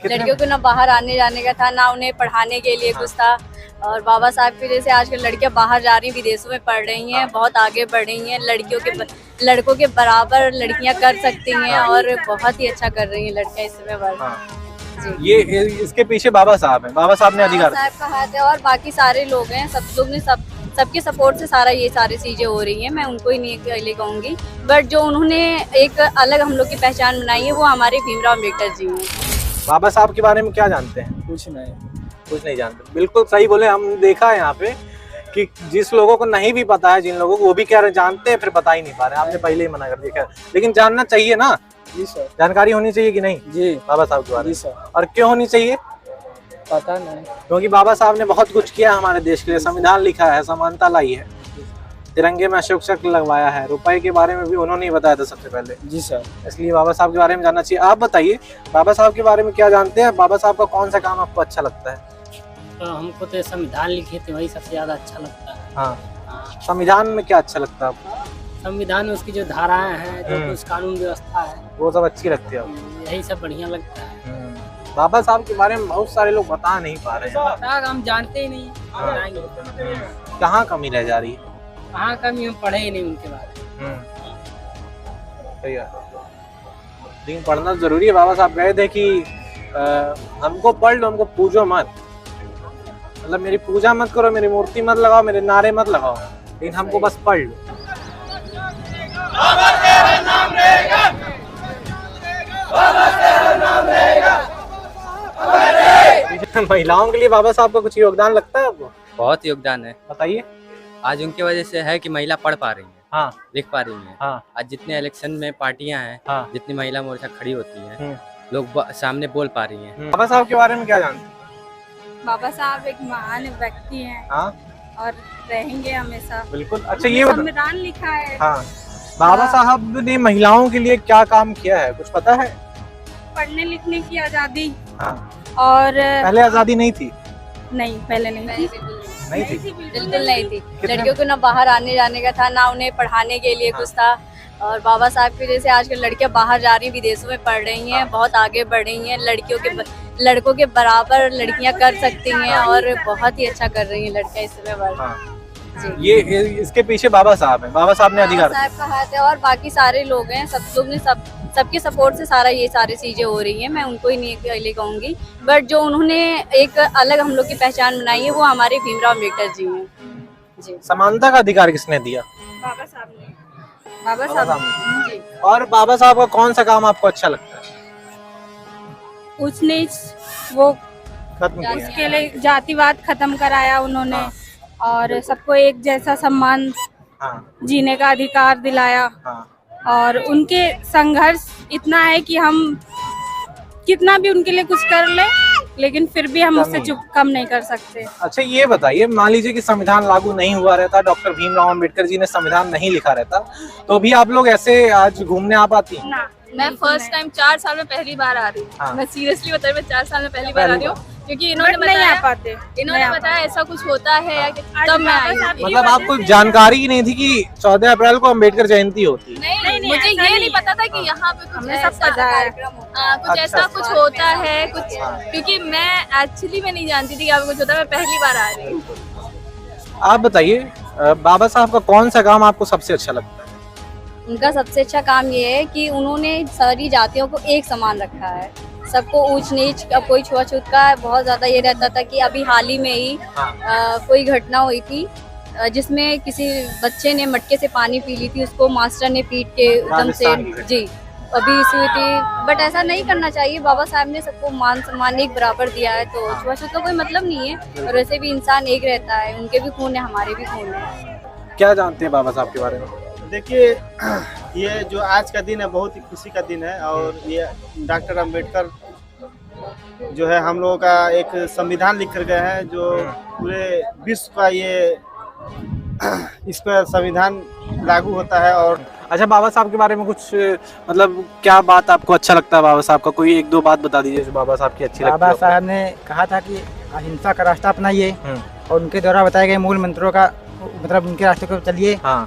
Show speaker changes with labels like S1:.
S1: लड़कियों को ना बाहर आने जाने का था, ना उन्हें पढ़ाने के लिए कुछ था। और बाबा साहब की वजह से आजकल लड़कियां बाहर जा रही, विदेशों में पढ़ रही हैं, बहुत आगे बढ़ रही हैं। लड़कों के बराबर लड़कियां कर सकती हैं और बहुत ही अच्छा कर रही हैं लड़कियां इस समय वर्क। जी,
S2: ये इसके पीछे बाबा साहब हैं, बाबा साहब ने अधिकार
S1: बाबा साहब का हाथ है और बाकी सारे लोग हैं, सब लोग ने सबके सपोर्ट से सारा ये सारी चीजें हो रही हैं। मैं उनको ही नहीं अकेले कहूंगी, बट जो उन्होंने एक अलग हम लोग की पहचान बनाई है वो हमारे भीमराव अम्बेडकर जी हैं।
S2: बाबा साहब के बारे में क्या जानते हैं?
S3: कुछ नहीं
S2: जानते। बिल्कुल सही बोले। हम देखा है यहाँ पे कि जिस लोगों को नहीं भी पता है, जिन लोगों को वो भी कह रहे जानते हैं, फिर बता ही नहीं पा रहे। आपने पहले ही मना कर दिया, लेकिन जानना चाहिए ना।
S3: जी सर।
S2: जानकारी होनी चाहिए कि नहीं
S3: जी
S2: बाबा साहब के बारे में?
S3: जी सर।
S2: और क्यों होनी चाहिए?
S3: पता नहीं।
S2: क्योंकि बाबा साहब ने बहुत कुछ किया हमारे देश के लिए। संविधान लिखा है, समानता लाई है, तिरंगे में अशोक चक्र लगवाया है, रुपए के बारे में भी उन्होंने ही बताया था सबसे पहले।
S3: जी सर।
S2: इसलिए बाबा साहब के बारे में जानना चाहिए। आप बताइए बाबा साहब के बारे में क्या जानते हैं? बाबा साहब का कौन सा काम आपको अच्छा लगता है?
S4: तो हमको तो संविधान लिखे थे वही सबसे ज्यादा अच्छा लगता है।
S2: हाँ, संविधान में क्या अच्छा लगता है आपको?
S4: संविधान में उसकी जो धाराएं हैं, जो कुछ कानून व्यवस्था है,
S2: वो सब अच्छी लगती है आपको?
S4: यही सब बढ़िया लगता है।
S2: बाबा साहब के बारे में बहुत सारे लोग बता नहीं पा रहे हैं।
S4: पता हम जानते ही नहीं, बताएंगे
S2: कहाँ कमी रह जा रही है?
S4: कहाँ कमी, हम पढ़े ही नहीं उनके बारे में।
S2: सही है, लेकिन पढ़ना जरूरी है। बाबा साहब कहे थे कि हमको पढ़ लो, हमको पूजो मत। मतलब मेरी पूजा मत करो, मेरी मूर्ति मत लगाओ, मेरे नारे मत लगाओ, लेकिन हमको बस पढ़ लो। महिलाओं के लिए बाबा साहब का कुछ योगदान लगता है आपको?
S5: बहुत योगदान है,
S2: बताइए।
S5: आज उनकी वजह से है कि महिला पढ़ पा रही है,
S2: हाँ,
S5: लिख पा रही है।
S2: हाँ,
S5: आज जितने इलेक्शन में पार्टियां हैं,
S2: हाँ,
S5: जितनी महिला मोर्चा खड़ी होती हैं, लोग सामने बोल पा रही हैं।
S2: बाबा साहब के बारे में क्या जानते हैं?
S1: बाबा साहब एक महान व्यक्ति हैं
S2: हाँ,
S1: और रहेंगे हमेशा।
S2: बिल्कुल। अच्छा, ये
S1: संविधान लिखा है।
S2: हाँ, बाबा साहब ने महिलाओं के लिए क्या काम किया है, कुछ पता है?
S1: पढ़ने लिखने की आजादी।
S2: हाँ,
S1: और
S2: पहले आजादी नहीं थी?
S1: नहीं, पहले नहीं थी।
S2: नहीं थी,
S1: बिल्कुल नहीं थी। लड़कियों को ना बाहर आने जाने का था, ना उन्हें पढ़ाने के लिए कुछ था। और बाबा साहब की वजह से आजकल लड़कियां बाहर जा रही, विदेशों में पढ़ रही हैं, बहुत आगे बढ़ रही हैं। लड़कों के बराबर लड़कियां कर सकती हैं और बहुत ही अच्छा कर रही हैं लड़कियां इस समय वर्क। जी,
S2: ये इसके पीछे बाबा साहब हैं, बाबा साहब ने अधिकार।
S1: बाबा साहब का हाथ है और बाकी सारे लोग हैं, सब लोग ने सबके सपोर्ट से सारा ये सारी चीजें हो रही हैं। मैं उनको ही नहीं अकेले कहूंगी, बट जो उन्होंने एक अलग हम लोग की पहचान बनाई है वो हमारे भीमराव अम्बेडकर जी हैं। जी,
S2: समानता का अधिकार किसने दिया?
S1: बाबा साहब ने। बाबा साहब जी।
S2: और बाबा साहब का कौन सा काम आपको अच्छा लगता है?
S1: ऊंच नीच वो
S2: खत्म किया।
S1: उसके लिए जातिवाद खत्म कराया उन्होंने।
S2: हाँ।
S1: और सबको एक जैसा सम्मान,
S2: हाँ,
S1: जीने का अधिकार दिलाया।
S2: हाँ,
S1: और उनके संघर्ष इतना है कि हम कितना भी उनके लिए कुछ कर ले, लेकिन फिर भी हम उससे कम नहीं कर सकते।
S2: अच्छा, ये बताइए, मान लीजिए कि संविधान लागू नहीं हुआ रहता, डॉक्टर भीमराव अम्बेडकर जी ने संविधान नहीं लिखा रहता, तो भी आप लोग ऐसे आज घूमने आ पाती?
S1: ना,
S6: मैं फर्स्ट टाइम 4 साल में पहली बार आ रही हूँ।
S2: हाँ।
S6: मैं सीरियसली बता रही हूँ, मैं 4 साल में पहली बार आ रही हूँ, क्योंकि इन्होंने
S1: नहीं आ
S6: बताया,
S1: पाते।
S6: ऐसा कुछ होता है, तब मैं आई हूँ।
S2: मतलब आपको जानकारी ही नहीं थी कि 14 अप्रैल को अम्बेडकर जयंती होती है?
S6: नहीं, मुझे ये नहीं पता था कि यहाँ पे कुछ
S1: हमें सब पता है।
S6: कुछ ऐसा कुछ होता है कुछ, क्योंकि मैं एक्चुअली मैं नहीं जानती थी कि यहाँ पे कुछ होता है। मैं पहली बार आ रही हूँ।
S2: आप बताइए बाबा साहब का कौन सा काम आपको सबसे अच्छा लगता है?
S1: उनका सबसे अच्छा काम ये है कि उन्होंने सारी जातियों को एक समान रखा है, सबको ऊंच नीच का कोई छुआछूत का बहुत ज्यादा ये रहता था। कि अभी हाल ही में ही कोई घटना हुई थी जिसमें किसी बच्चे ने मटके से पानी पी ली थी, उसको मास्टर ने पीट के एकदम से, जी, अभी इसी हुई थी। बट ऐसा नहीं करना चाहिए। बाबा साहब ने सबको मान सम्मान एक बराबर दिया है, तो छुआछूत का कोई मतलब नहीं है। और वैसे भी इंसान एक रहता है, उनके भी खून है, हमारे भी खून है।
S2: क्या जानते हैं बाबा साहब के बारे में?
S3: देखिए, ये जो आज का दिन है बहुत ही खुशी का दिन है। और ये डॉक्टर अम्बेडकर जो है हम लोगों का एक संविधान लिख कर गए हैं, जो पूरे विश्व का ये इस पर संविधान लागू होता है। और
S2: अच्छा, बाबा साहब के बारे में कुछ मतलब क्या बात आपको अच्छा लगता है बाबा साहब का? कोई एक दो बात बता दीजिए जो बाबा साहब की अच्छी लगती है।
S7: बाबा साहब ने कहा था कि अहिंसा का रास्ता अपनाइए और उनके द्वारा बताए गए मूल मंत्रों का मतलब उनके रास्ते को चलिए।
S2: हाँ।